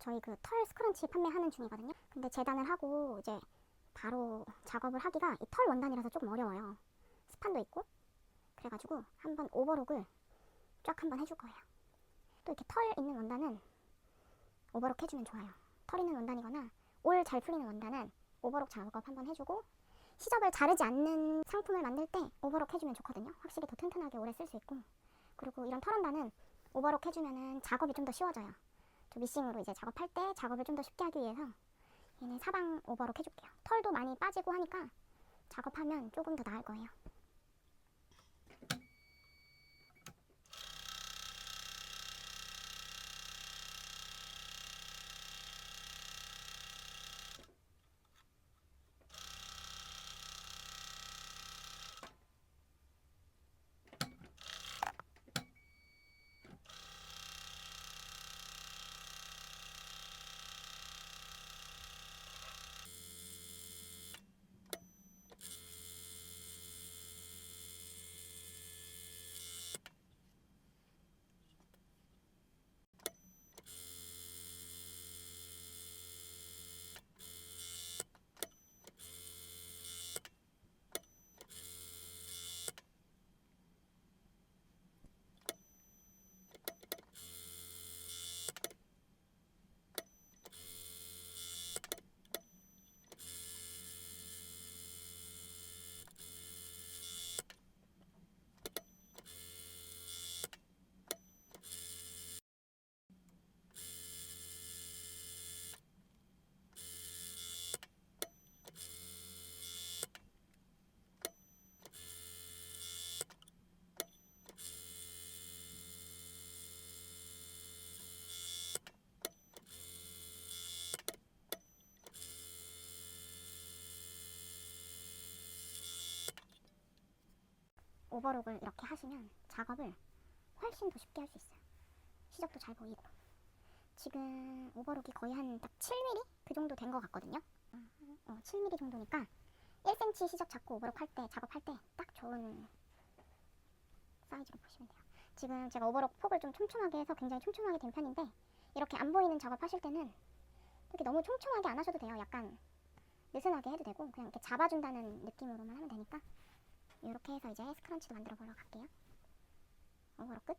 저희 그 털 스크런치 판매하는 중이거든요. 근데 재단을 하고 이제 바로 작업을 하기가 이 털 원단이라서 조금 어려워요. 스판도 있고. 그래가지고 한번 오버록을 쫙 한번 해줄 거예요. 또 이렇게 털 있는 원단은 오버록 해주면 좋아요. 털 있는 원단이거나 올 잘 풀리는 원단은 오버록 작업 한번 해주고, 시접을 자르지 않는 상품을 만들 때 오버록 해주면 좋거든요. 확실히 더 튼튼하게 오래 쓸 수 있고. 그리고 이런 털 원단은 오버록 해주면은 작업이 좀 더 쉬워져요. 저 미싱으로 이제 작업할 때 작업을 좀 더 쉽게 하기 위해서 얘는 사방 오버록 해줄게요. 털도 많이 빠지고 하니까 작업하면 조금 더 나을 거예요. 오버록을 이렇게 하시면 작업을 훨씬 더 쉽게 할 수 있어요. 시접도 잘 보이고. 지금 오버록이 거의 한 딱 7mm? 그 정도 된 것 같거든요. 7mm 정도니까 1cm 시접 잡고 오버록 할 때, 작업할 때 딱 좋은 사이즈로 보시면 돼요. 지금 제가 오버록 폭을 좀 촘촘하게 해서 굉장히 촘촘하게 된 편인데, 이렇게 안 보이는 작업 하실 때는 이렇게 너무 촘촘하게 안 하셔도 돼요. 약간 느슨하게 해도 되고, 그냥 이렇게 잡아준다는 느낌으로만 하면 되니까. 이렇게 해서 이제 스크런치도 만들어 보러 갈게요. 오버록 끝.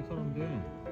갈 사람인데